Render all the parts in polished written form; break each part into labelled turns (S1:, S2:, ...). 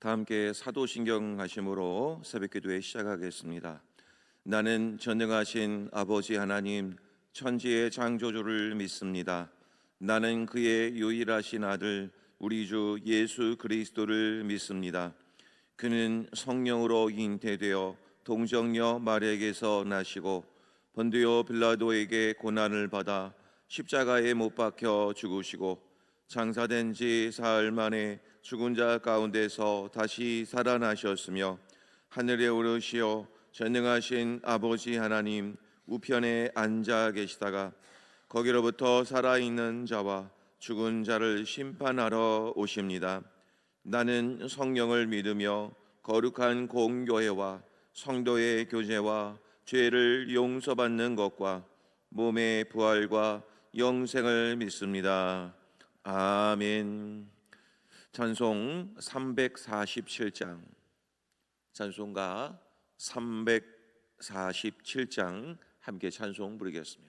S1: 다 함께 사도신경 하심으로 새벽기도회 시작하겠습니다. 나는 전능하신 아버지 하나님 천지의 창조주를 믿습니다. 나는 그의 유일하신 아들 우리 주 예수 그리스도를 믿습니다. 그는 성령으로 잉태되어 동정녀 마리아에게서 나시고 본디오 빌라도에게 고난을 받아 십자가에 못 박혀 죽으시고 장사된 지 사흘 만에 죽은 자 가운데서 다시 살아나셨으며 하늘에 오르시어 전능하신 아버지 하나님 우편에 앉아 계시다가 거기로부터 살아있는 자와 죽은 자를 심판하러 오십니다. 나는 성령을 믿으며 거룩한 공교회와 성도의 교제와 죄를 용서받는 것과 몸의 부활과 영생을 믿습니다. 아멘. 찬송 347장, 찬송가 347장 함께 찬송 부르겠습니다.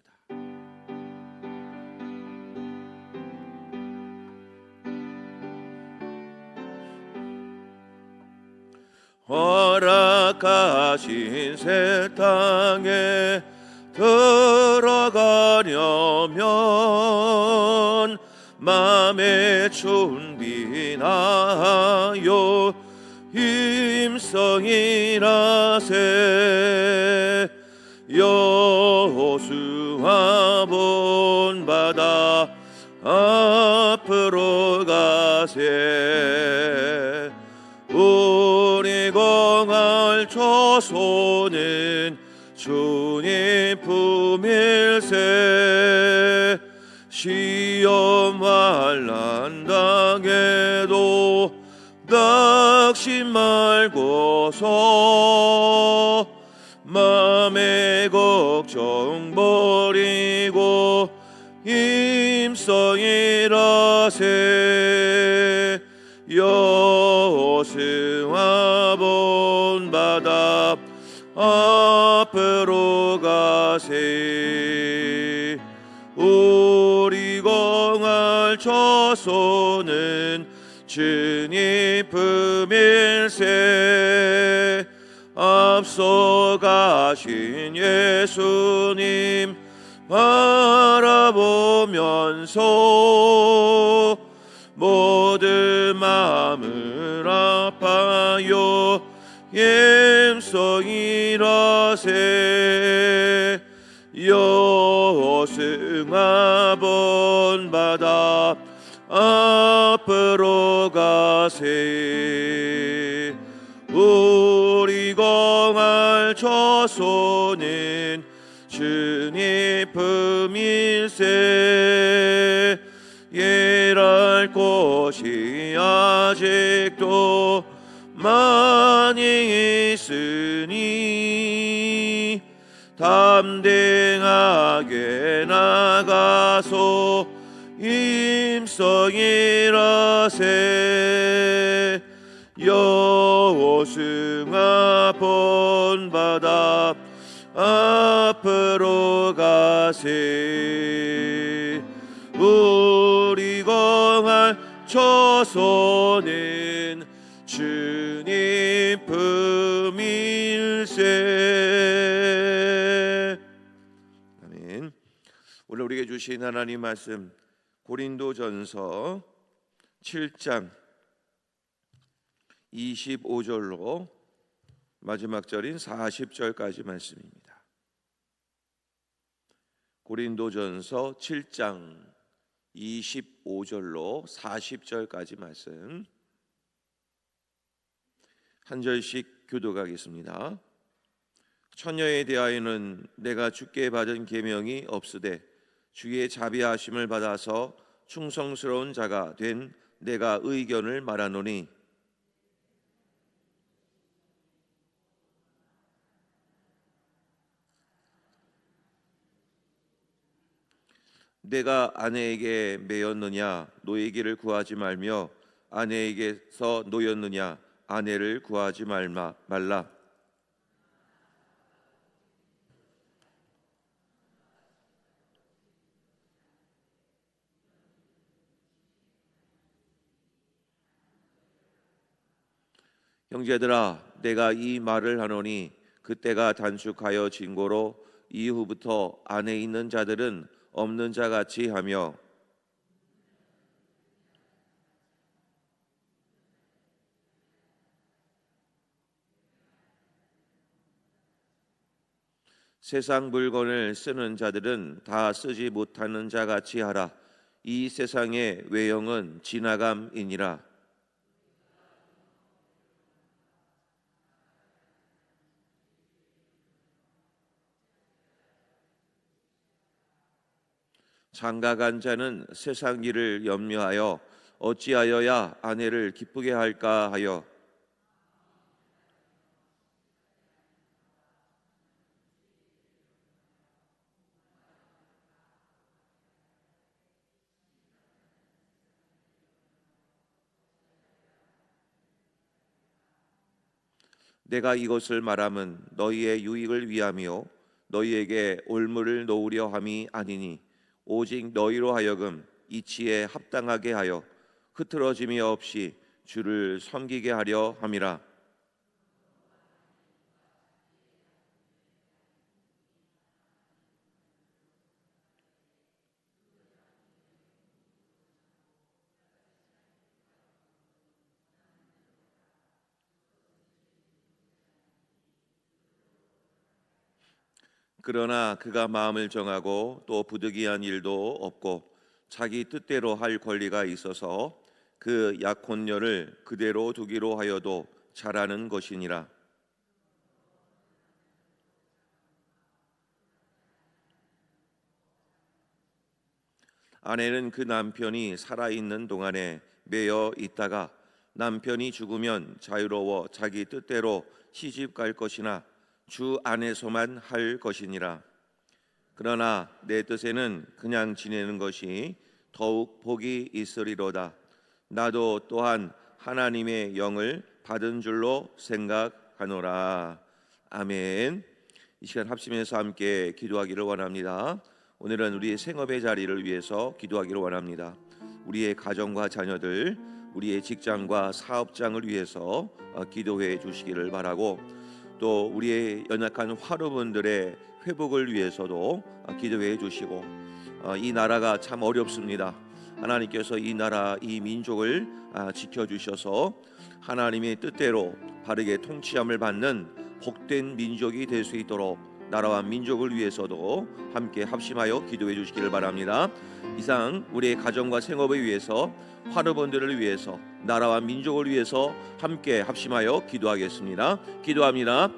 S1: 허락하신 새 땅에 들어가려면 맘의 준비나요 힘성이라세 여호수아 본바다 앞으로 가세 우리 공할 조소는 주님 품일세 시험 환난 당해도 낙심 말고서 맘의 걱정 버리고 힘성이라세 여호수아 본바다 앞으로 가세 우리 공할 조소는 주님 품일세 앞서 가신 예수님 바라보면서 모든 마음을 아파요 힘성이라세 여호수아 본바다 앞으로 가세 우리 공할 조소는 주님 품일세 일할 곳이 아직도 많이 있으니 담대하게 나가서 힘성이라세 여호수아 본바다 앞으로 가세 우리 공할 조소는 주님 품일세. 아멘. 오늘 우리에게 주신 하나님 말씀 고린도전서 7장 25절로 마지막 절인 40절까지 말씀입니다. 고린도전서 7장 25절로 40절까지 말씀 한 절씩 교독하겠습니다. 처녀에 대하여는 내가 주께 받은 계명이 없으되 주의 자비하심을 받아서 충성스러운 자가 된 내가 의견을 말하노니 내가 아내에게 매였느냐 노예기를 구하지 말며 아내에게서 노였느냐 아내를 구하지 말라. 형제들아, 내가 이 말을 하노니 그때가 단축하여 진고로 이후부터 안에 있는 자들은 없는 자 같이 하며 세상 물건을 쓰는 자들은 다 쓰지 못하는 자 같이 하라. 이 세상의 외형은 지나감이니라. 장가간 자는 세상 일을 염려하여 어찌하여야 아내를 기쁘게 할까 하여 내가 이것을 말함은 너희의 유익을 위함이요 너희에게 올무를 놓으려 함이 아니니 오직 너희로 하여금 이치에 합당하게 하여 흐트러짐이 없이 주를 섬기게 하려 함이라. 그러나 그가 마음을 정하고 또 부득이한 일도 없고 자기 뜻대로 할 권리가 있어서 그 약혼녀를 그대로 두기로 하여도 잘하는 것이니라. 아내는 그 남편이 살아있는 동안에 매여 있다가 남편이 죽으면 자유로워 자기 뜻대로 시집 갈 것이나 주 안에서만 할 것이니라. 그러나 내 뜻에는 그냥 지내는 것이 더욱 복이 있으리로다. 나도 또한 하나님의 영을 받은 줄로 생각하노라. 아멘. 이 시간 합심해서 함께 기도하기를 원합니다. 오늘은 우리의 생업의 자리를 위해서 기도하기를 원합니다. 우리의 가정과 자녀들, 우리의 직장과 사업장을 위해서 기도해 주시기를 바라고, 또 우리의 연약한 화로분들의 회복을 위해서도 기도해 주시고, 이 나라가 참 어렵습니다. 하나님께서 이 나라, 이 민족을 지켜주셔서 하나님의 뜻대로 바르게 통치함을 받는 복된 민족이 될 수 있도록 나라와 민족을 위해서도 함께 합심하여 기도해 주시기를 바랍니다. 이상 우리의 가정과 생업을 위해서, 화르본들을 위해서, 나라와 민족을 위해서 함께 합심하여 기도하겠습니다. 기도합니다.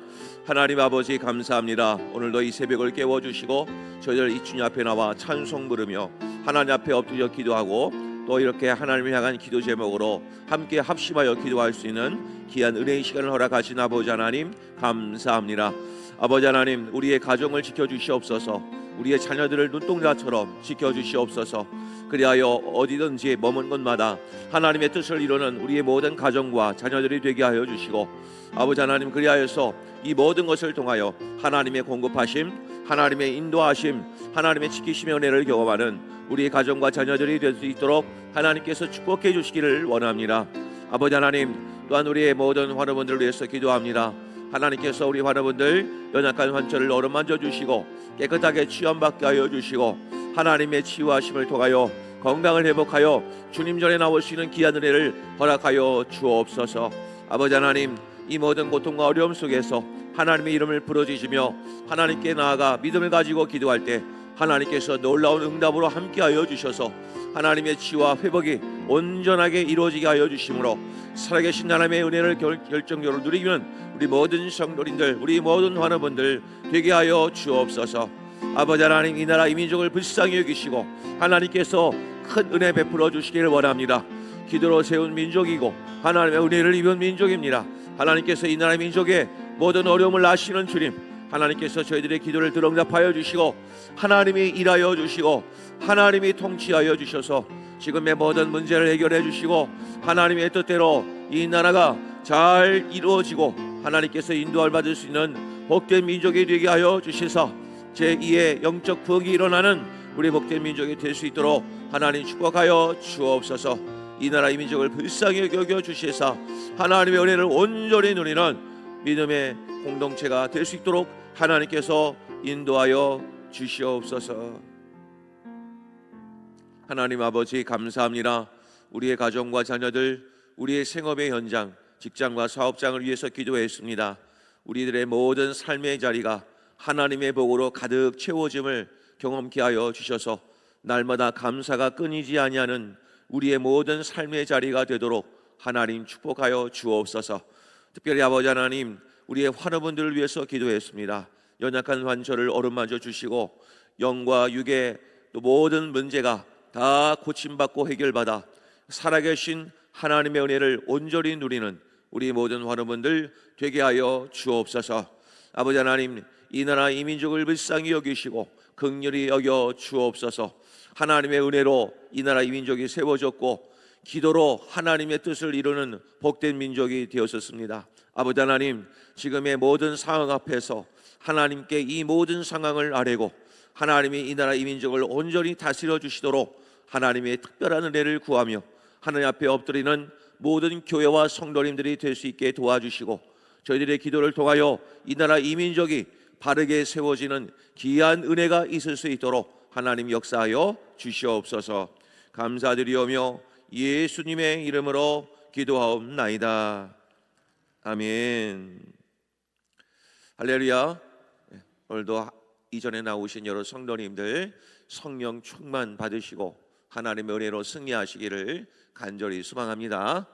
S1: 하나님 아버지, 감사합니다. 오늘도 이 새벽을 깨워주시고 저희들 이 주님 앞에 나와 찬송 부르며 하나님 앞에 엎드려 기도하고, 또 이렇게 하나님을 향한 기도 제목으로 함께 합심하여 기도할 수 있는 귀한 은혜의 시간을 허락하신 아버지 하나님, 감사합니다. 아버지 하나님, 우리의 가정을 지켜주시옵소서. 우리의 자녀들을 눈동자처럼 지켜주시옵소서. 그리하여 어디든지 머문 곳마다 하나님의 뜻을 이루는 우리의 모든 가정과 자녀들이 되게 하여 주시고, 아버지 하나님, 그리하여서 이 모든 것을 통하여 하나님의 공급하심, 하나님의 인도하심, 하나님의 지키심의 은혜를 경험하는 우리의 가정과 자녀들이 될 수 있도록 하나님께서 축복해 주시기를 원합니다. 아버지 하나님, 또한 우리의 모든 환우분들을 위해서 기도합니다. 하나님께서 우리 환우분들 연약한 환처를 어루만져 주시고 깨끗하게 치유받게 하여 주시고, 하나님의 치유하심을 통하여 건강을 회복하여 주님 전에 나올 수 있는 귀한 은혜를 허락하여 주옵소서. 아버지 하나님, 이 모든 고통과 어려움 속에서 하나님의 이름을 부르짖으며 하나님께 나아가 믿음을 가지고 기도할 때 하나님께서 놀라운 응답으로 함께하여 주셔서 하나님의 치유와 회복이 온전하게 이루어지게 하여 주심으로 살아계신 하나님의 은혜를 결정적으로 누리는 우리 모든 성도님들, 우리 모든 환우분들 되게 하여 주옵소서. 아버지 하나님, 이 나라 이 민족을 불쌍히 여기시고 하나님께서 큰 은혜 베풀어 주시기를 원합니다. 기도로 세운 민족이고 하나님의 은혜를 입은 민족입니다. 하나님께서 이 나라 민족의 모든 어려움을 아시는 주님, 하나님께서 저희들의 기도를 들응답하여 주시고 하나님이 일하여 주시고 하나님이 통치하여 주셔서 지금의 모든 문제를 해결해 주시고 하나님의 뜻대로 이 나라가 잘 이루어지고 하나님께서 인도를 받을 수 있는 복된 민족이 되게 하여 주시사 제2의 영적 부흥이 일어나는 우리 복된 민족이 될 수 있도록 하나님 축복하여 주옵소서. 이 나라 이 민족을 불쌍히 여겨 주시사 하나님의 은혜를 온전히 누리는 믿음의 공동체가 될 수 있도록 하나님께서 인도하여 주시옵소서. 하나님 아버지 감사합니다. 우리의 가정과 자녀들, 우리의 생업의 현장, 직장과 사업장을 위해서 기도했습니다. 우리들의 모든 삶의 자리가 하나님의 복으로 가득 채워짐을 경험케 하여 주셔서 날마다 감사가 끊이지 아니하는 우리의 모든 삶의 자리가 되도록 하나님 축복하여 주옵소서. 특별히 아버지 하나님, 우리의 환우분들을 위해서 기도했습니다. 연약한 환처를 어루만져 주시고 영과 육의 또 모든 문제가 다 고침받고 해결받아 살아계신 하나님의 은혜를 온전히 누리는 우리 모든 환우분들 되게 하여 주옵소서. 아버지 하나님, 이 나라 이 민족을 불쌍히 여기시고 긍휼히 여겨 주옵소서. 하나님의 은혜로 이 나라 이 민족이 세워졌고 기도로 하나님의 뜻을 이루는 복된 민족이 되었었습니다. 아버지 하나님, 지금의 모든 상황 앞에서 하나님께 이 모든 상황을 아뢰고 하나님이 이 나라 이 민족을 온전히 다스려 주시도록 하나님의 특별한 은혜를 구하며 하나님 앞에 엎드리는 모든 교회와 성도님들이 될 수 있게 도와주시고 저희들의 기도를 통하여 이 나라 이 민족이 바르게 세워지는 귀한 은혜가 있을 수 있도록 하나님 역사하여 주시옵소서. 감사드리오며 예수님의 이름으로 기도하옵나이다. 아멘. 할렐루야. 오늘도 이전에 나오신 여러 성도님들 성령 충만 받으시고 하나님의 은혜로 승리하시기를 간절히 소망합니다.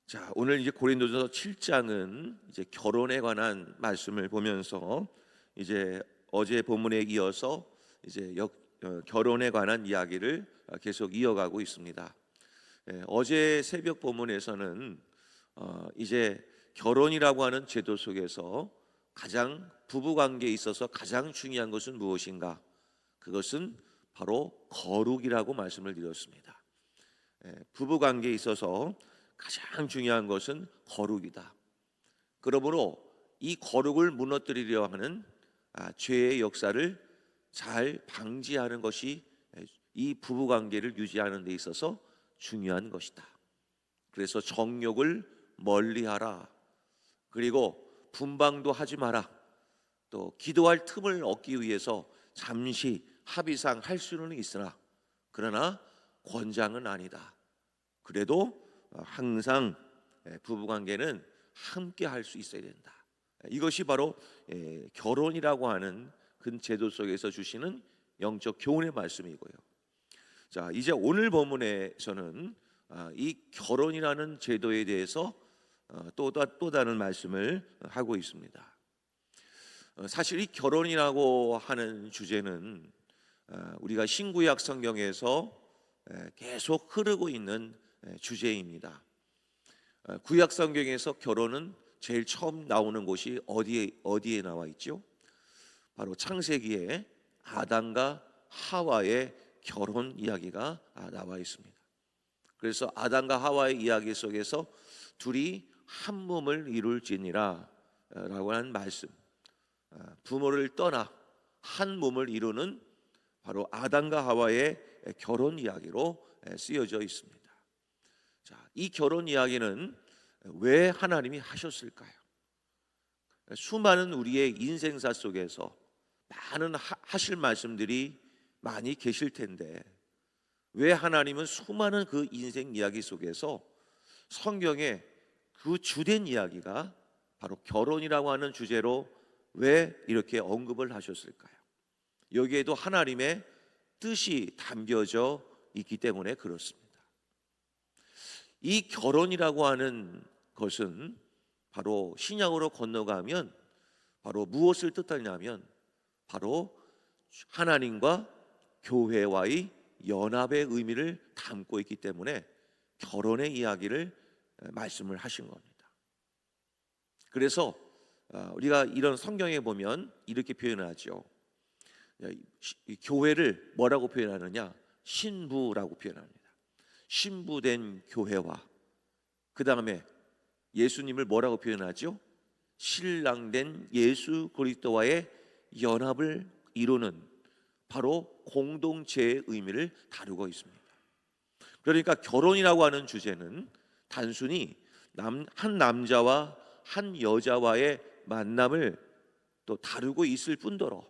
S1: 자, 오늘 이제 고린도전서 7장은 이제 결혼에 관한 말씀을 보면서 이제 어제 본문에 이어서 이제 결혼에 관한 이야기를 계속 이어가고 있습니다. 어제 새벽 본문에서는 이제 결혼이라고 하는 제도 속에서 가장 부부 관계에 있어서 가장 중요한 것은 무엇인가? 그것은 바로 거룩이라고 말씀을 드렸습니다. 부부 관계에 있어서 가장 중요한 것은 거룩이다. 그러므로 이 거룩을 무너뜨리려 하는 죄의 역사를 잘 방지하는 것이 이 부부 관계를 유지하는 데 있어서 중요한 것이다. 그래서 정욕을 멀리하라. 그리고 분방도 하지 마라. 또 기도할 틈을 얻기 위해서 잠시 합의상 할 수는 있으나 그러나 권장은 아니다. 그래도 항상 부부관계는 함께 할 수 있어야 된다. 이것이 바로 결혼이라고 하는 그 제도 속에서 주시는 영적 교훈의 말씀이고요. 자, 이제 오늘 본문에서는 이 결혼이라는 제도에 대해서 또 다른 말씀을 하고 있습니다. 사실 이 결혼이라고 하는 주제는 우리가 신구약 성경에서 계속 흐르고 있는 주제입니다. 구약 성경에서 결혼은 제일 처음 나오는 곳이 어디에 나와 있죠? 바로 창세기에 아담과 하와의 결혼 이야기가 나와 있습니다. 그래서 아담과 하와의 이야기 속에서 둘이 한 몸을 이룰지니라 라고 하는 말씀, 부모를 떠나 한 몸을 이루는 바로 아담과 하와의 결혼 이야기로 쓰여져 있습니다. 자, 이 결혼 이야기는 왜 하나님이 하셨을까요? 수많은 우리의 인생사 속에서 많은 하실 말씀들이 많이 계실 텐데 왜 하나님은 수많은 그 인생 이야기 속에서 성경에 그 주된 이야기가 바로 결혼이라고 하는 주제로 왜 이렇게 언급을 하셨을까요? 여기에도 하나님의 뜻이 담겨져 있기 때문에 그렇습니다. 이 결혼이라고 하는 것은 바로 신약으로 건너가면 바로 무엇을 뜻하냐면 바로 하나님과 교회와의 연합의 의미를 담고 있기 때문에 결혼의 이야기를 말씀을 하신 겁니다. 그래서 우리가 이런 성경에 보면 이렇게 표현하죠. 교회를 뭐라고 표현하느냐? 신부라고 표현합니다. 신부된 교회와 그 다음에 예수님을 뭐라고 표현하죠? 신랑된 예수 그리스도와의 연합을 이루는 바로 공동체의 의미를 다루고 있습니다. 그러니까 결혼이라고 하는 주제는 단순히 한 남자와 한 여자와의 만남을 또 다루고 있을 뿐더러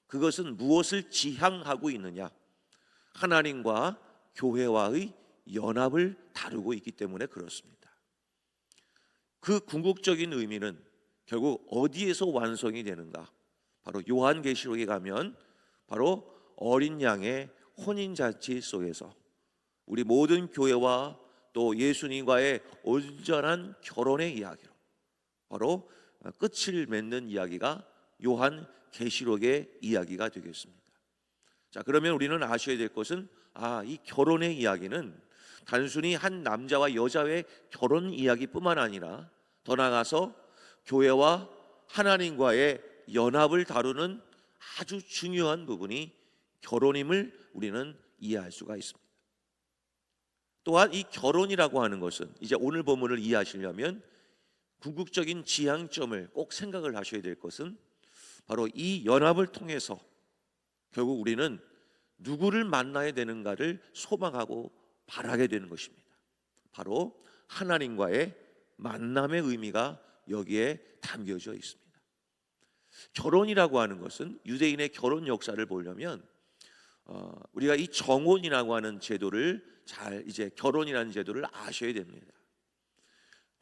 S1: 그것은 무엇을 지향하고 있느냐, 하나님과 교회와의 연합을 다루고 있기 때문에 그렇습니다. 그 궁극적인 의미는 결국 어디에서 완성이 되는가? 바로 요한계시록에 가면 바로 어린 양의 혼인잔치 속에서 우리 모든 교회와 또 예수님과의 온전한 결혼의 이야기로 바로 끝을 맺는 이야기가 요한계시록의 이야기가 되겠습니다. 자, 그러면 우리는 아셔야 될 것은 이 결혼의 이야기는 단순히 한 남자와 여자의 결혼 이야기뿐만 아니라 더 나아가서 교회와 하나님과의 연합을 다루는 아주 중요한 부분이 결혼임을 우리는 이해할 수가 있습니다. 또한 이 결혼이라고 하는 것은 이제 오늘 본문을 이해하시려면 궁극적인 지향점을 꼭 생각을 하셔야 될 것은 바로 이 연합을 통해서 결국 우리는 누구를 만나야 되는가를 소망하고 바라게 되는 것입니다. 바로 하나님과의 만남의 의미가 여기에 담겨져 있습니다. 결혼이라고 하는 것은 유대인의 결혼 역사를 보려면 우리가 이 정혼이라고 하는 제도를 잘 이제 결혼이라는 제도를 아셔야 됩니다.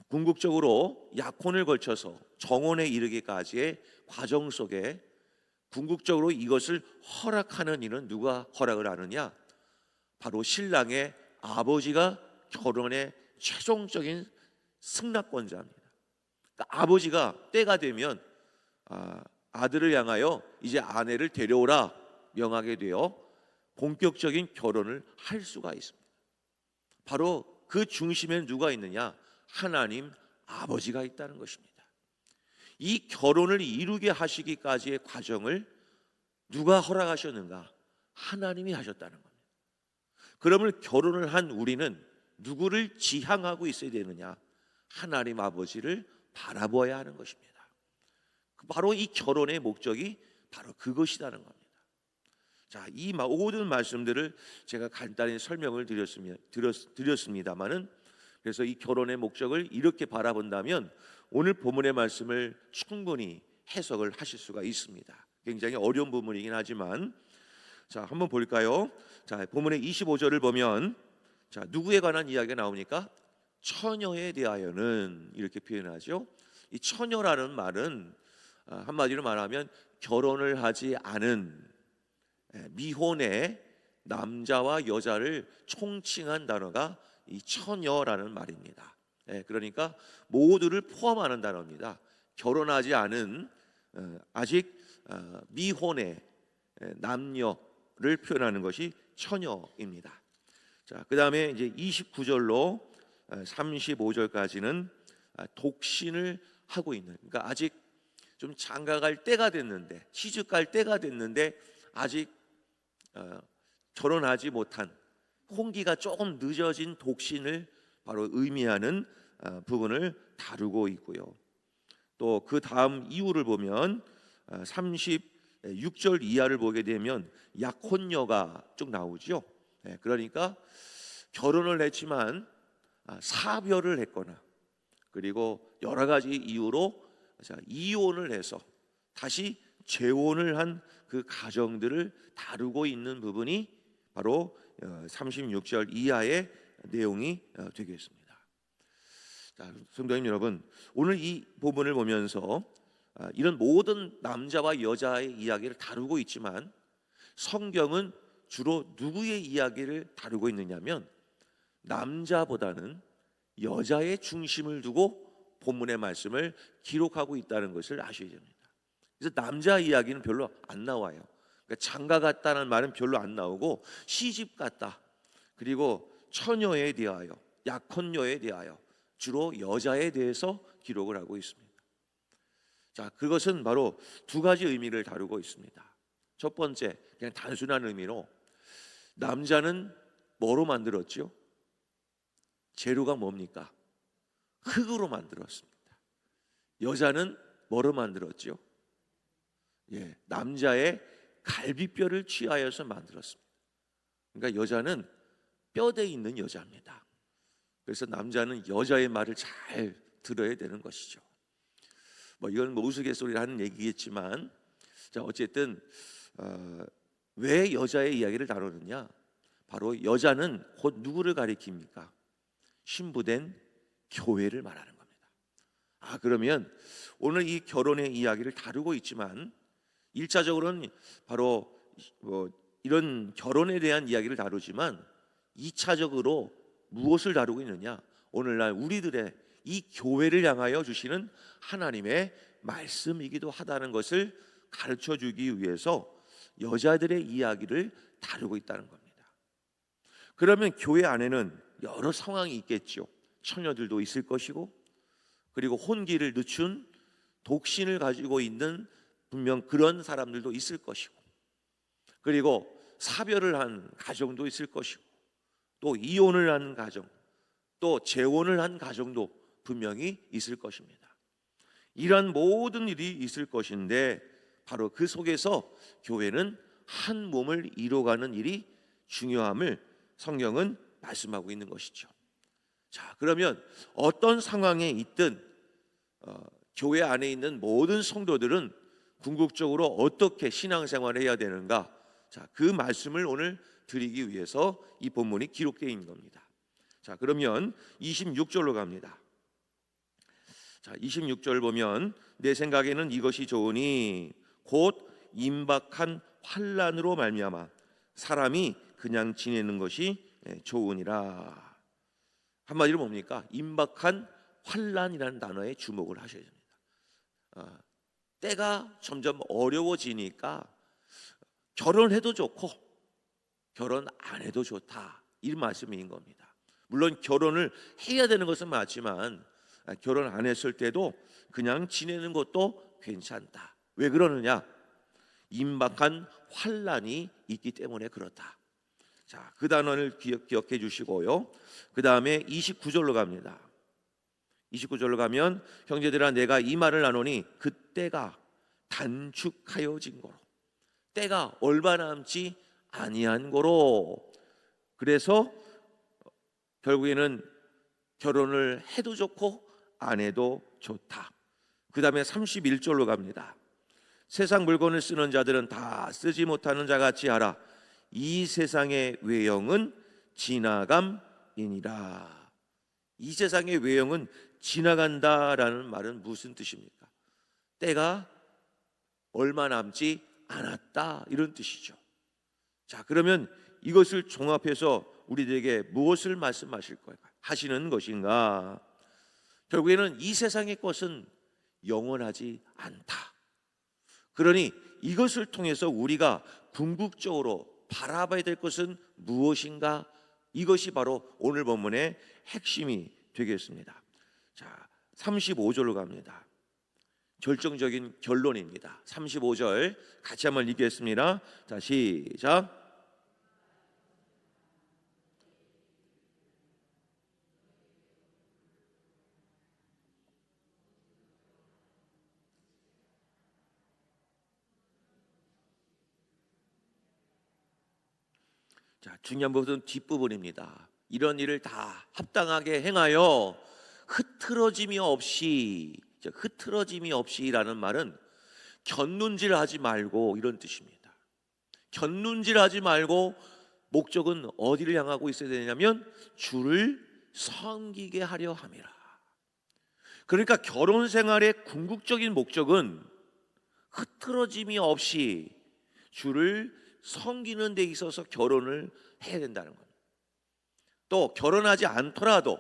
S1: 궁극적으로 약혼을 거쳐서 정혼에 이르기까지의 과정 속에 궁극적으로 이것을 허락하는 이는 누가 허락을 하느냐? 바로 신랑의 아버지가 결혼의 최종적인 승낙권자입니다. 그러니까 아버지가 때가 되면 아들을 향하여 이제 아내를 데려오라 명하게 되어 본격적인 결혼을 할 수가 있습니다. 바로 그 중심에 누가 있느냐? 하나님 아버지가 있다는 것입니다. 이 결혼을 이루게 하시기까지의 과정을 누가 허락하셨는가? 하나님이 하셨다는 겁니다. 그러면 결혼을 한 우리는 누구를 지향하고 있어야 되느냐? 하나님 아버지를 바라보아야 하는 것입니다. 바로 이 결혼의 목적이 바로 그것이라는 겁니다. 자, 이 모든 말씀들을 제가 간단히 설명을 드렸습니다만은 그래서 이 결혼의 목적을 이렇게 바라본다면 오늘 본문의 말씀을 충분히 해석을 하실 수가 있습니다. 굉장히 어려운 부분이긴 하지만 자, 한번 볼까요? 자, 본문의 25절을 보면 자, 누구에 관한 이야기가 나오니까 처녀에 대하여는 이렇게 표현하죠. 이 처녀라는 말은 한마디로 말하면 결혼을 하지 않은 미혼의 남자와 여자를 총칭한 단어가 이 처녀라는 말입니다. 그러니까 모두를 포함하는 단어입니다. 결혼하지 않은 아직 미혼의 남녀를 표현하는 것이 처녀입니다. 자, 그다음에 이제 29절로 35절까지는 독신을 하고 있는, 그러니까 아직 좀 장가갈 때가 됐는데 시집갈 때가 됐는데 아직 결혼하지 못한 혼기가 조금 늦어진 독신을 바로 의미하는 부분을 다루고 있고요. 또 그 다음 이유를 보면 36절 이하를 보게 되면 약혼녀가 쭉 나오죠. 그러니까 결혼을 했지만 사별을 했거나 그리고 여러 가지 이유로 이혼을 해서 다시 재혼을 한 그 가정들을 다루고 있는 부분이 바로 36절 이하의 내용이 되겠습니다. 자, 성도님 여러분, 오늘 이 부분을 보면서 이런 모든 남자와 여자의 이야기를 다루고 있지만 성경은 주로 누구의 이야기를 다루고 있느냐면 남자보다는 여자의 중심을 두고 본문의 말씀을 기록하고 있다는 것을 아셔야 됩니다. 그래서 남자 이야기는 별로 안 나와요. 그러니까 장가 갔다는 말은 별로 안 나오고 시집 갔다 그리고 처녀에 대하여 약혼녀에 대하여 주로 여자에 대해서 기록을 하고 있습니다. 자, 그것은 바로 두 가지 의미를 다루고 있습니다. 첫 번째, 그냥 단순한 의미로 남자는 뭐로 만들었죠? 재료가 뭡니까? 흙으로 만들었습니다. 여자는 뭐로 만들었죠? 남자의 갈비뼈를 취하여서 만들었습니다. 그러니까 여자는 뼈대 있는 여자입니다. 그래서 남자는 여자의 말을 잘 들어야 되는 것이죠. 이건 우스갯소리를 하는 얘기겠지만, 자, 어쨌든 왜 여자의 이야기를 다루느냐? 바로 여자는 곧 누구를 가리킵니까? 신부된 교회를 말하는 겁니다. 그러면 오늘 이 결혼의 이야기를 다루고 있지만 1차적으로는 바로 이런 결혼에 대한 이야기를 다루지만 2차적으로 무엇을 다루고 있느냐? 오늘날 우리들의 이 교회를 향하여 주시는 하나님의 말씀이기도 하다는 것을 가르쳐 주기 위해서 여자들의 이야기를 다루고 있다는 겁니다. 그러면 교회 안에는 여러 상황이 있겠죠. 처녀들도 있을 것이고, 그리고 혼기를 늦춘 독신을 가지고 있는 분명 그런 사람들도 있을 것이고, 그리고 사별을 한 가정도 있을 것이고, 또 이혼을 한 가정, 또 재혼을 한 가정도 분명히 있을 것입니다. 이러한 모든 일이 있을 것인데 바로 그 속에서 교회는 한 몸을 이루어가는 일이 중요함을 성경은 말씀하고 있는 것이죠. 자, 그러면 어떤 상황에 있든 교회 안에 있는 모든 성도들은 궁극적으로 어떻게 신앙생활을 해야 되는가? 자, 그 말씀을 오늘 드리기 위해서 이 본문이 기록되어 있는 겁니다. 자, 그러면 26절로 갑니다. 자, 26절 보면 내 생각에는 이것이 좋으니 곧 임박한 환난으로 말미암아 사람이 그냥 지내는 것이 좋으니라. 한마디로 뭡니까? 임박한 환난이라는 단어에 주목을 하셔야 됩니다. 때가 점점 어려워지니까 결혼해도 좋고 결혼 안 해도 좋다, 이 말씀인 겁니다. 물론 결혼을 해야 되는 것은 맞지만 결혼 안 했을 때도 그냥 지내는 것도 괜찮다. 왜 그러느냐? 임박한 환난이 있기 때문에 그렇다. 자, 그 단어를 기억해 주시고요. 그 다음에 29절로 갑니다. 29절로 가면 형제들아 내가 이 말을 나누니 그때가 단축하여진 거로, 때가 얼마 남지 아니한 거로. 그래서 결국에는 결혼을 해도 좋고 안 해도 좋다. 그 다음에 31절로 갑니다. 세상 물건을 쓰는 자들은 다 쓰지 못하는 자같이 하라. 이 세상의 외형은 지나감이니라. 이 세상의 외형은 지나간다라는 말은 무슨 뜻입니까? 때가 얼마 남지 않았다, 이런 뜻이죠. 자, 그러면 이것을 종합해서 우리들에게 무엇을 하시는 것인가? 결국에는 이 세상의 것은 영원하지 않다. 그러니 이것을 통해서 우리가 궁극적으로 바라봐야 될 것은 무엇인가? 이것이 바로 오늘 본문의 핵심이 되겠습니다. 자, 35절로 갑니다. 결정적인 결론입니다. 35절 같이 한번 읽겠습니다. 자, 시작. 자, 중요한 부분은 뒷부분입니다. 이런 일을 다 합당하게 행하여 흐트러짐이 없이라는 말은 곁눈질하지 말고, 이런 뜻입니다. 곁눈질하지 말고 목적은 어디를 향하고 있어야 되냐면 주를 섬기게 하려 함이라. 그러니까 결혼 생활의 궁극적인 목적은 흐트러짐이 없이 주를 섬기는 데 있어서 결혼을 해야 된다는 겁니다. 또 결혼하지 않더라도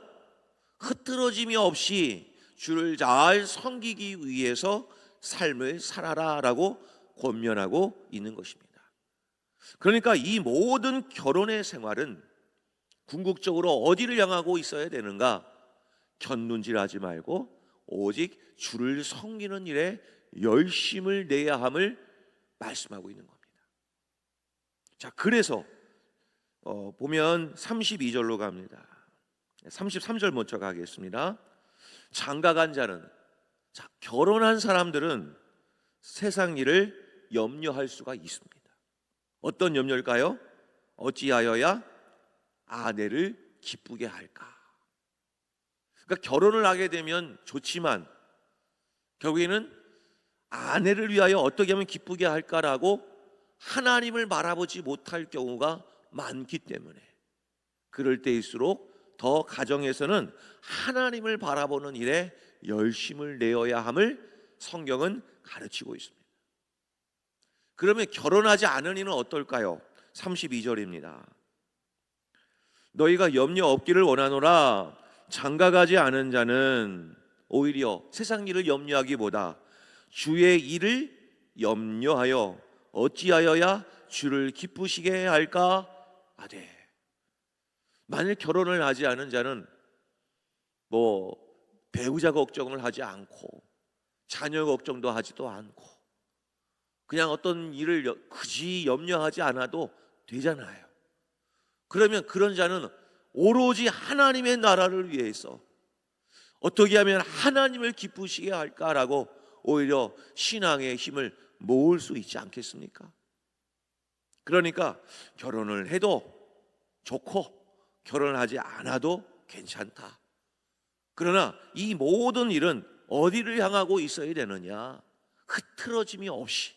S1: 흐트러짐이 없이 주를 잘 섬기기 위해서 삶을 살아라라고 권면하고 있는 것입니다. 그러니까 이 모든 결혼의 생활은 궁극적으로 어디를 향하고 있어야 되는가? 곁눈질하지 말고 오직 주를 섬기는 일에 열심을 내야 함을 말씀하고 있는 겁니다. 자, 그래서 보면 32절로 갑니다. 33절 먼저 가겠습니다. 장가간 자는, 자, 결혼한 사람들은 세상 일을 염려할 수가 있습니다. 어떤 염려일까요? 어찌하여야 아내를 기쁘게 할까? 그러니까 결혼을 하게 되면 좋지만 결국에는 아내를 위하여 어떻게 하면 기쁘게 할까라고 하나님을 바라보지 못할 경우가 많기 때문에, 그럴 때일수록 더 가정에서는 하나님을 바라보는 일에 열심을 내어야 함을 성경은 가르치고 있습니다. 그러면 결혼하지 않은 이는 어떨까요? 32절입니다. 너희가 염려 없기를 원하노라. 장가가지 않은 자는 오히려 세상 일을 염려하기보다 주의 일을 염려하여 어찌하여야 주를 기쁘시게 할까 하되. 만일 결혼을 하지 않은 자는 배우자 걱정을 하지 않고 자녀 걱정도 하지도 않고 그냥 어떤 일을 굳이 염려하지 않아도 되잖아요. 그러면 그런 자는 오로지 하나님의 나라를 위해서 어떻게 하면 하나님을 기쁘시게 할까라고 오히려 신앙의 힘을 모을 수 있지 않겠습니까? 그러니까 결혼을 해도 좋고 결혼하지 않아도 괜찮다. 그러나 이 모든 일은 어디를 향하고 있어야 되느냐? 흐트러짐이 없이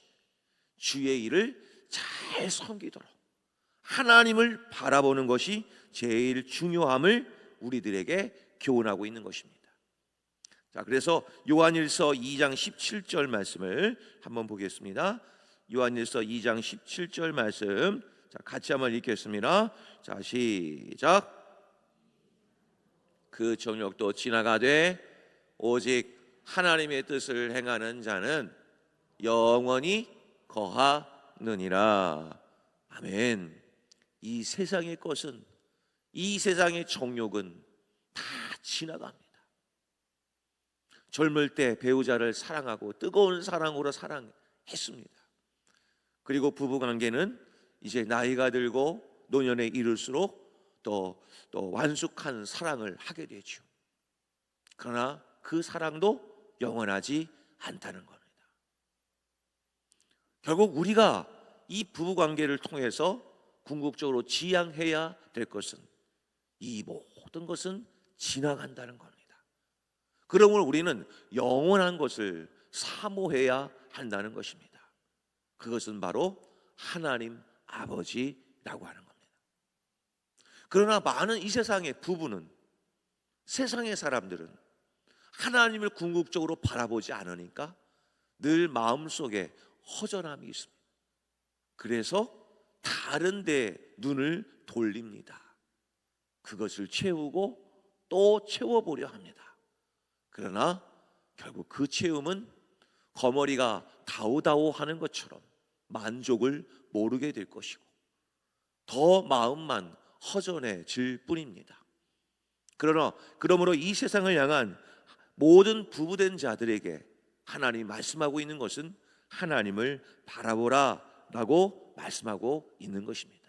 S1: 주의 일을 잘 섬기도록 하나님을 바라보는 것이 제일 중요함을 우리들에게 교훈하고 있는 것입니다. 자, 그래서 요한일서 2장 17절 말씀을 한번 보겠습니다. 요한일서 2장 17절 말씀, 자, 같이 한번 읽겠습니다. 자, 시작. 그 정욕도 지나가되 오직 하나님의 뜻을 행하는 자는 영원히 거하느니라. 아멘. 이 세상의 것은, 이 세상의 정욕은 다 지나갑니다. 젊을 때 배우자를 사랑하고 뜨거운 사랑으로 사랑했습니다. 그리고 부부관계는 이제 나이가 들고 노년에 이를수록 또 완숙한 사랑을 하게 되죠. 그러나 그 사랑도 영원하지 않다는 겁니다. 결국 우리가 이 부부관계를 통해서 궁극적으로 지향해야 될 것은 이 모든 것은 지나간다는 겁니다. 그러므로 우리는 영원한 것을 사모해야 한다는 것입니다. 그것은 바로 하나님 아버지라고 하는 겁니다. 그러나 많은 이 세상의 부부는, 세상의 사람들은 하나님을 궁극적으로 바라보지 않으니까 늘 마음속에 허전함이 있습니다. 그래서 다른 데 눈을 돌립니다. 그것을 채우고 또 채워보려 합니다. 그러나 결국 그 채움은 거머리가 다우다우 하는 것처럼 만족을 모르게 될 것이고 더 마음만 허전해질 뿐입니다. 그러므로 이 세상을 향한 모든 부부된 자들에게 하나님이 말씀하고 있는 것은 하나님을 바라보라 라고 말씀하고 있는 것입니다.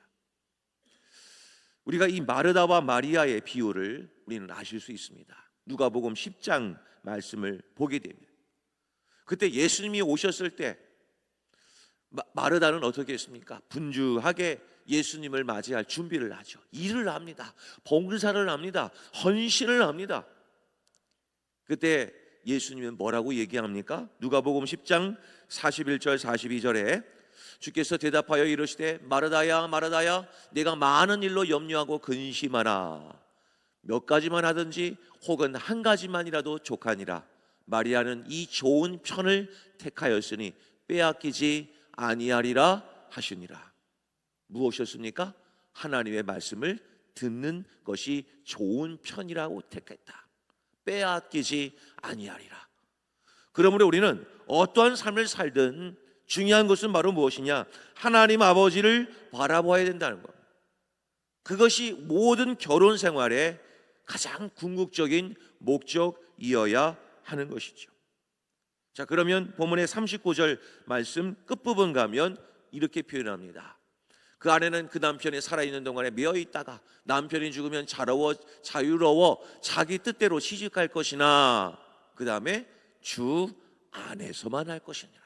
S1: 우리가 이 마르다와 마리아의 비유를 우리는 아실 수 있습니다. 누가복음 10장 말씀을 보게 됩니다. 그때 예수님이 오셨을 때 마르다는 어떻게 했습니까? 분주하게 예수님을 맞이할 준비를 하죠. 일을 합니다. 봉사를 합니다. 헌신을 합니다. 그때 예수님은 뭐라고 얘기합니까? 누가복음 10장 41절 42절에 주께서 대답하여 이르시되 마르다야 마르다야 내가 많은 일로 염려하고 근심하나 몇 가지만 하든지 혹은 한 가지만이라도 족하니라. 마리아는 이 좋은 편을 택하였으니 빼앗기지 아니하리라 하시니라. 무엇이었습니까? 하나님의 말씀을 듣는 것이 좋은 편이라고 택했다. 빼앗기지 아니하리라. 그러므로 우리는 어떠한 삶을 살든 중요한 것은 바로 무엇이냐? 하나님 아버지를 바라봐야 된다는 것. 그것이 모든 결혼 생활의 가장 궁극적인 목적이어야 하는 것이죠. 자, 그러면 본문의 39절 말씀 끝부분 가면 이렇게 표현합니다. 그 아내는 그 남편이 살아있는 동안에 매어 있다가 남편이 죽으면 자유로워 자기 뜻대로 시집갈 것이나 그 다음에 주 안에서만 할 것이니라.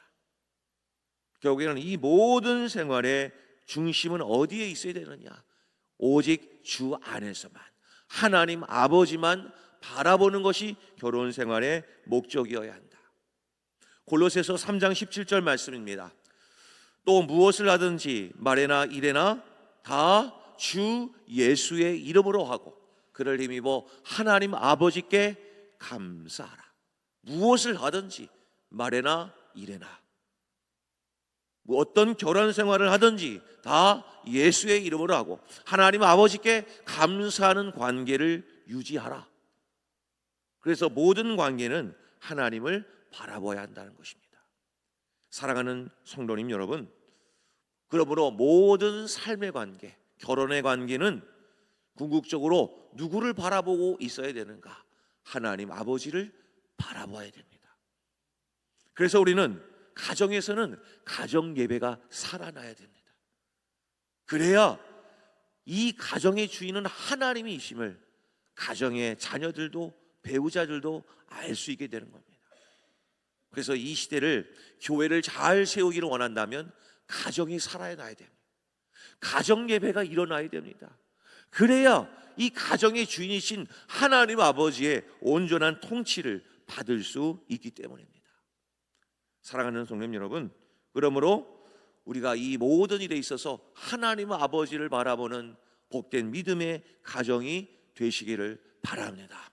S1: 결국에는 이 모든 생활의 중심은 어디에 있어야 되느냐? 오직 주 안에서만, 하나님 아버지만 바라보는 것이 결혼 생활의 목적이어야 한다. 골로새서 3장 17절 말씀입니다. 또 무엇을 하든지 말에나 일에나 다 주 예수의 이름으로 하고 그를 힘입어 하나님 아버지께 감사하라. 무엇을 하든지 말에나 일에나, 어떤 결혼 생활을 하든지 다 예수의 이름으로 하고 하나님 아버지께 감사하는 관계를 유지하라. 그래서 모든 관계는 하나님을 바라봐야 한다는 것입니다. 사랑하는 성도님 여러분, 그러므로 모든 삶의 관계, 결혼의 관계는 궁극적으로 누구를 바라보고 있어야 되는가? 하나님 아버지를 바라봐야 됩니다. 그래서 우리는 가정에서는 가정 예배가 살아나야 됩니다. 그래야 이 가정의 주인은 하나님이심을 가정의 자녀들도 배우자들도 알 수 있게 되는 겁니다. 그래서 이 시대를, 교회를 잘 세우기를 원한다면 가정이 살아나야 됩니다. 가정 예배가 일어나야 됩니다. 그래야 이 가정의 주인이신 하나님 아버지의 온전한 통치를 받을 수 있기 때문입니다. 사랑하는 성도님 여러분, 그러므로 우리가 이 모든 일에 있어서 하나님 아버지를 바라보는 복된 믿음의 가정이 되시기를 바랍니다.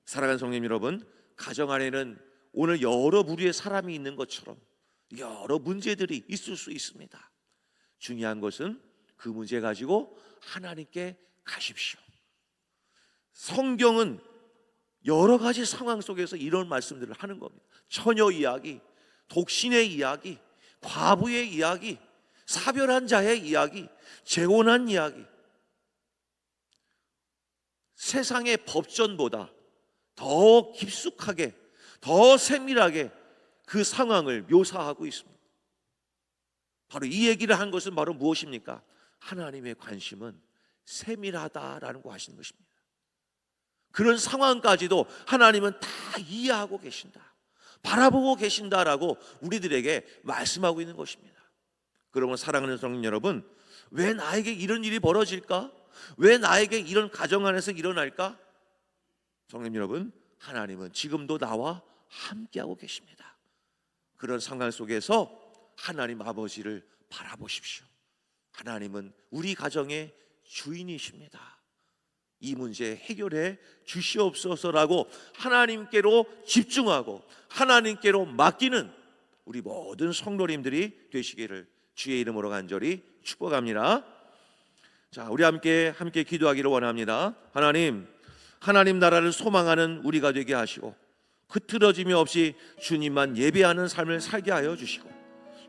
S1: 사랑하는 성도님 여러분, 가정 안에는 오늘 여러 부류의 사람이 있는 것처럼 여러 문제들이 있을 수 있습니다. 중요한 것은 그 문제 가지고 하나님께 가십시오. 성경은 여러 가지 상황 속에서 이런 말씀들을 하는 겁니다. 처녀 이야기, 독신의 이야기, 과부의 이야기, 사별한 자의 이야기, 재혼한 이야기. 세상의 법전보다 더 깊숙하게, 더 세밀하게 그 상황을 묘사하고 있습니다. 바로 이 얘기를 한 것은 바로 무엇입니까? 하나님의 관심은 세밀하다라는 거 하시는 것입니다. 그런 상황까지도 하나님은 다 이해하고 계신다, 바라보고 계신다라고 우리들에게 말씀하고 있는 것입니다. 그러면 사랑하는 성도 여러분, 왜 나에게 이런 일이 벌어질까? 왜 나에게 이런 가정 안에서 일어날까? 성도 여러분, 하나님은 지금도 나와 함께하고 계십니다. 그런 상황 속에서 하나님 아버지를 바라보십시오. 하나님은 우리 가정의 주인이십니다. 이 문제 해결해 주시옵소서라고 하나님께로 집중하고 하나님께로 맡기는 우리 모든 성도님들이 되시기를 주의 이름으로 간절히 축복합니다. 자, 우리 함께 기도하기를 원합니다. 하나님 나라를 소망하는 우리가 되게 하시고 흐트러짐이 없이 주님만 예배하는 삶을 살게 하여 주시고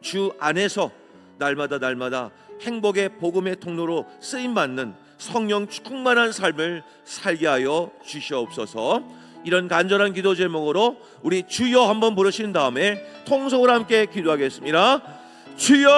S1: 주 안에서 날마다 행복의 복음의 통로로 쓰임받는 성령 충만한 삶을 살게 하여 주시옵소서. 이런 간절한 기도 제목으로 우리 주여 한번 부르신 다음에 통성으로 함께 기도하겠습니다. 주여!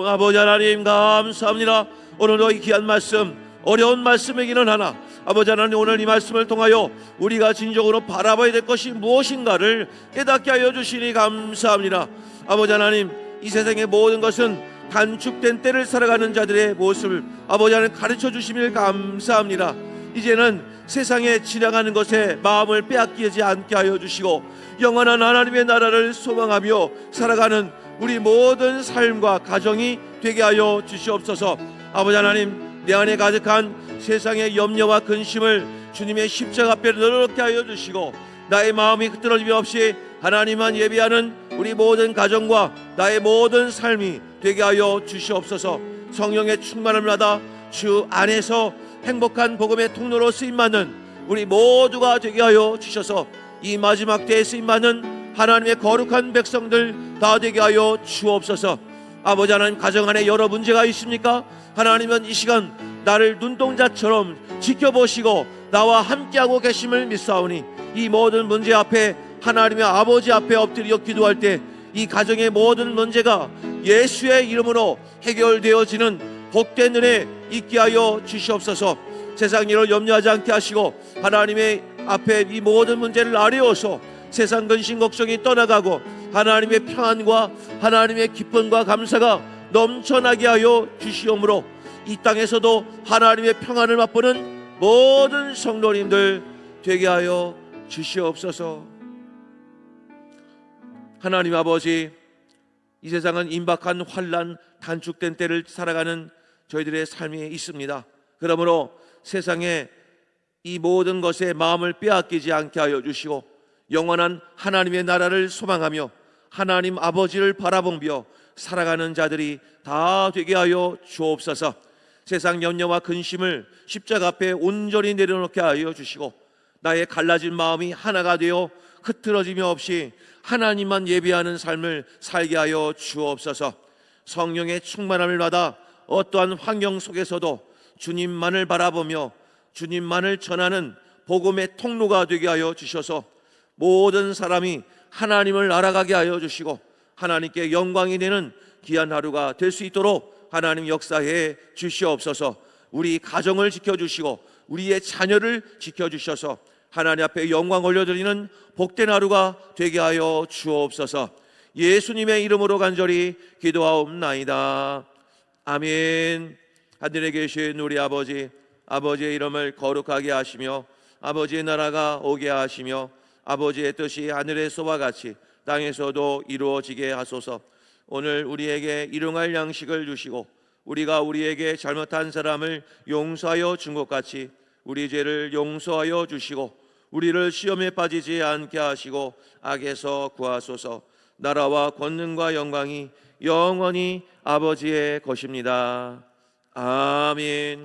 S1: 아버지 하나님 감사합니다. 오늘도 이 귀한 말씀, 어려운 말씀이기는 하나 아버지 하나님, 오늘 이 말씀을 통하여 우리가 진정으로 바라봐야 될 것이 무엇인가를 깨닫게 하여 주시니 감사합니다. 아버지 하나님, 이 세상의 모든 것은 단축된 때를 살아가는 자들의 모습을 아버지 하나님 가르쳐 주시길 감사합니다. 이제는 세상에 지나가는 것에 마음을 빼앗기지 않게 하여 주시고 영원한 하나님의 나라를 소망하며 살아가는 우리 모든 삶과 가정이 되게 하여 주시옵소서. 아버지 하나님, 내 안에 가득한 세상의 염려와 근심을 주님의 십자가 앞에 넣게 하여 주시고 나의 마음이 흐트러짐이 없이 하나님만 예배하는 우리 모든 가정과 나의 모든 삶이 되게 하여 주시옵소서. 성령의 충만함을 받아 주 안에서 행복한 복음의 통로로 쓰임받는 우리 모두가 되게 하여 주셔서 이 마지막 때에 쓰임받는 하나님의 거룩한 백성들 다 되게 하여 주옵소서. 아버지 하나님, 가정 안에 여러 문제가 있습니까? 하나님은 이 시간 나를 눈동자처럼 지켜보시고 나와 함께하고 계심을 믿사오니 이 모든 문제 앞에 하나님의 아버지 앞에 엎드려 기도할 때 이 가정의 모든 문제가 예수의 이름으로 해결되어지는 복된 은혜 있게 하여 주시옵소서. 세상 일을 염려하지 않게 하시고 하나님의 앞에 이 모든 문제를 아뢰어서 세상 근심 걱정이 떠나가고 하나님의 평안과 하나님의 기쁨과 감사가 넘쳐나게 하여 주시오므로 이 땅에서도 하나님의 평안을 맛보는 모든 성도님들 되게 하여 주시옵소서. 하나님 아버지, 이 세상은 임박한 환난, 단축된 때를 살아가는 저희들의 삶이 있습니다. 그러므로 세상에 이 모든 것에 마음을 빼앗기지 않게 하여 주시고 영원한 하나님의 나라를 소망하며 하나님 아버지를 바라보며 살아가는 자들이 다 되게 하여 주옵소서. 세상 염려와 근심을 십자가 앞에 온전히 내려놓게 하여 주시고 나의 갈라진 마음이 하나가 되어 흐트러짐이 없이 하나님만 예배하는 삶을 살게 하여 주옵소서. 성령의 충만함을 받아 어떠한 환경 속에서도 주님만을 바라보며 주님만을 전하는 복음의 통로가 되게 하여 주셔서 모든 사람이 하나님을 알아가게 하여 주시고 하나님께 영광이 되는 귀한 하루가 될 수 있도록 하나님 역사해 주시옵소서. 우리 가정을 지켜주시고 우리의 자녀를 지켜주셔서 하나님 앞에 영광 올려드리는 복된 하루가 되게 하여 주옵소서. 예수님의 이름으로 간절히 기도하옵나이다. 아멘. 하늘에 계신 우리 아버지, 아버지의 이름을 거룩하게 하시며 아버지의 나라가 오게 하시며 아버지의 뜻이 하늘에서와 같이 땅에서도 이루어지게 하소서. 오늘 우리에게 일용할 양식을 주시고 우리가 우리에게 잘못한 사람을 용서하여 준 것 같이 우리 죄를 용서하여 주시고 우리를 시험에 빠지지 않게 하시고 악에서 구하소서. 나라와 권능과 영광이 영원히 아버지의 것입니다. 아멘.